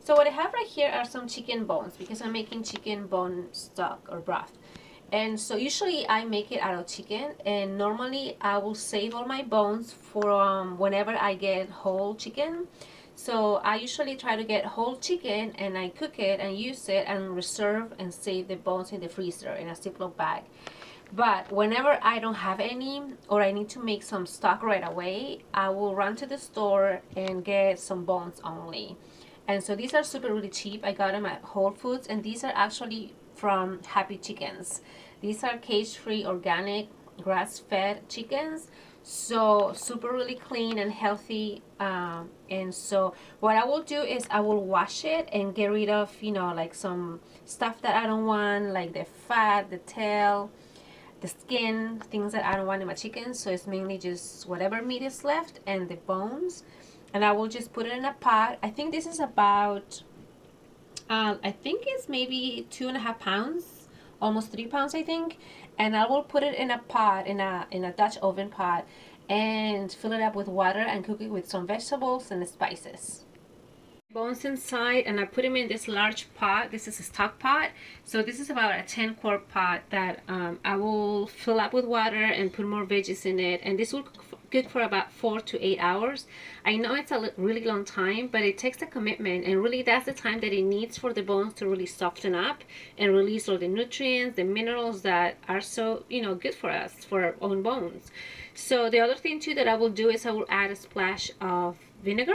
So what I have right here are some chicken bones because I'm making chicken bone stock or broth. And so usually I make it out of chicken, and normally I will save all my bones for whenever I get whole chicken. So I usually try to get whole chicken and I cook it and use it and reserve and save the bones in the freezer in a Ziploc bag. But whenever I don't have any or I need to make some stock right away, I will run to the store and get some bones only. And so these are super really cheap. I got them at Whole Foods, and these are actually from Happy Chickens. These are cage-free, organic, grass-fed chickens. So super really clean and healthy. And so what I will do is I will wash it and get rid of, you know, like some stuff that I don't want, like the fat, the tail, the skin, things that I don't want in my chicken. So it's mainly just whatever meat is left and the bones. And I will just put it in a pot. I think this is about, I think it's maybe 2.5 pounds, almost 3 pounds, I think. And I will put it in a pot, in a Dutch oven pot, and fill it up with water and cook it with some vegetables and spices. Bones inside, and I put them in this large pot. This is a stock pot, so this is about a 10-quart pot that I will fill up with water and put more veggies in it, and this will cook for about 4 to 8 hours. I know it's a really long time, but it takes a commitment, and really that's the time that it needs for the bones to really soften up and release all the nutrients, the minerals that are so, you know, good for us, for our own bones. So the other thing too that I will do is I will add a splash of vinegar,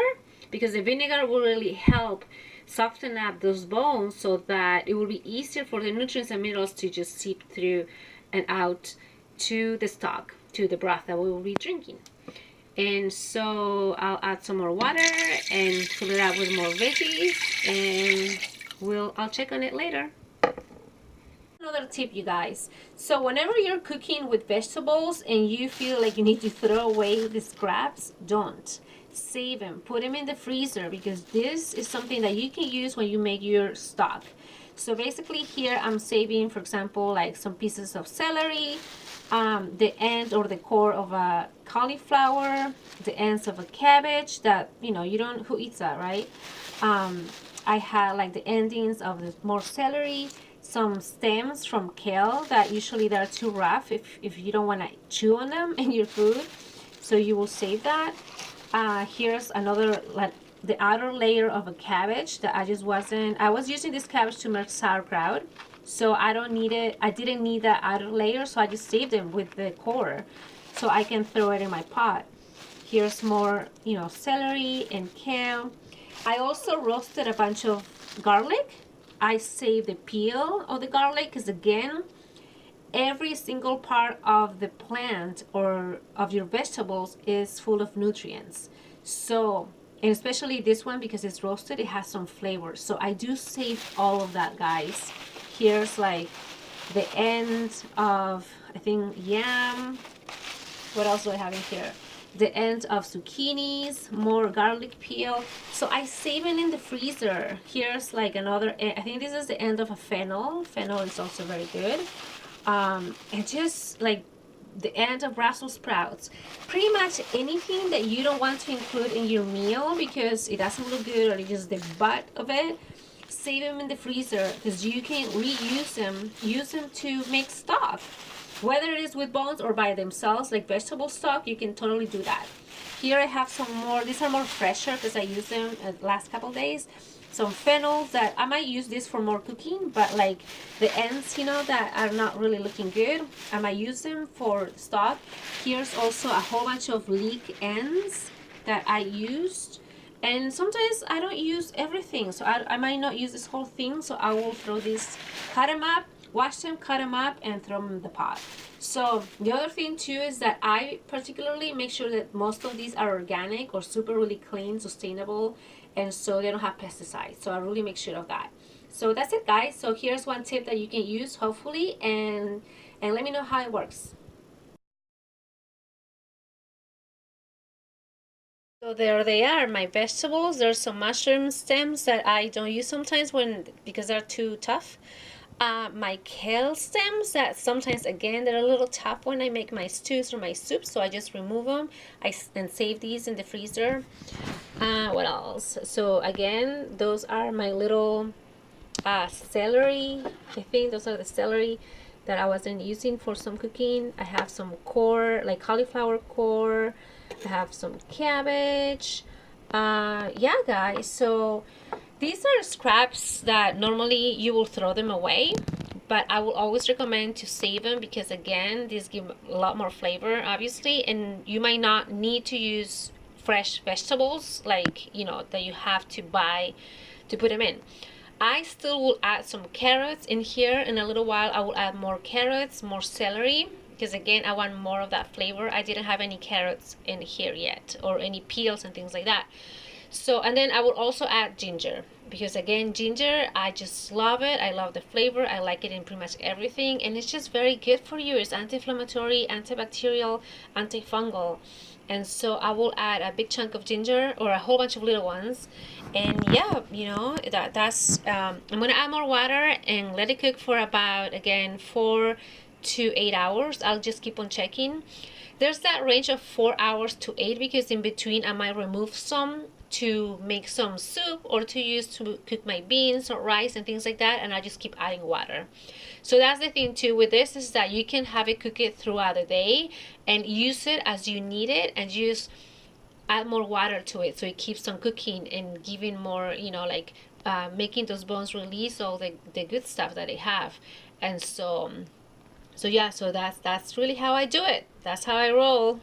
because the vinegar will really help soften up those bones so that it will be easier for the nutrients and minerals to just seep through and out to the stock, to the broth that we will be drinking. And so I'll add some more water and fill it up with more veggies, and I'll check on it later. Another tip, you guys. So whenever you're cooking with vegetables and you feel like you need to throw away the scraps, don't. Save them, put them in the freezer, because this is something that you can use when you make your stock. So basically here I'm saving, for example, like some pieces of celery, the end or the core of a cauliflower, the ends of a cabbage that, you know, you don't, who eats that, right? I had like the endings of the more celery, some stems from kale that usually they're too rough if you don't want to chew on them in your food, so you will save that. Here's another, like the outer layer of a cabbage that I was using this cabbage to make sauerkraut, so I didn't need that outer layer, so I just saved it with the core so I can throw it in my pot. Here's more, you know, celery and kale. I also roasted a bunch of garlic. I saved the peel of the garlic because, again, every single part of the plant or of your vegetables is full of nutrients. So, and especially this one, because it's roasted, it has some flavor. So I do save all of that, guys. Here's like the end of, I think, yam. What else do I have in here? The end of zucchinis, more garlic peel. So I save it in the freezer. Here's like another, I think this is the end of a fennel. Fennel is also very good. And just like the end of Brussels sprouts. Pretty much anything that you don't want to include in your meal because it doesn't look good, or it's just the butt of it, save them in the freezer, because you can reuse them, use them to make stock. Whether it is with bones or by themselves, like vegetable stock, you can totally do that. Here I have some more, these are more fresher because I used them the last couple days. Some fennels that I might use this for more cooking, but like the ends, you know, that are not really looking good, I might use them for stock. Here's also a whole bunch of leek ends that I used, and sometimes I don't use everything, so I might not use this whole thing, so I will throw these, cut them up, wash them, cut them up, and throw them in the pot. So the other thing too is that I particularly make sure that most of these are organic or super really clean, sustainable, and so they don't have pesticides. So I really make sure of that. So that's it, guys. So here's one tip that you can use, hopefully, and let me know how it works. So there they are, my vegetables. There's some mushroom stems that I don't use sometimes because they're too tough. My kale stems that sometimes, again, they're a little tough when I make my stews or my soups, so I just remove them and save these in the freezer. What else? So again, those are my little celery. I think those are the celery that I wasn't using for some cooking. I have some core, like cauliflower core. I have some cabbage. Yeah, guys. So these are scraps that normally you will throw them away, but I will always recommend to save them because again, these give a lot more flavor, obviously, and you might not need to use fresh vegetables like that you have to buy to put them in. I still will add some carrots in here. In a little while I will add more carrots, more celery, because again I want more of that flavor. I didn't have any carrots in here yet, or any peels and things like that. So, and then I will also add ginger, because again, ginger, I just love it. I love the flavor. I like it in pretty much everything, and it's just very good for you. It's anti-inflammatory, antibacterial, antifungal. And so I will add a big chunk of ginger, or a whole bunch of little ones. And yeah, that's I'm gonna add more water and let it cook for about, again, 4 to 8 hours. I'll just keep on checking. There's that range of 4 hours to 8, because in between I might remove some to make some soup, or to use to cook my beans or rice and things like that, and I just keep adding water. So that's the thing too with this, is that you can have it cook it throughout the day and use it as you need it, and just add more water to it so it keeps on cooking and giving more, making those bones release all the good stuff that they have. And so yeah, so that's really how I do it. That's how I roll.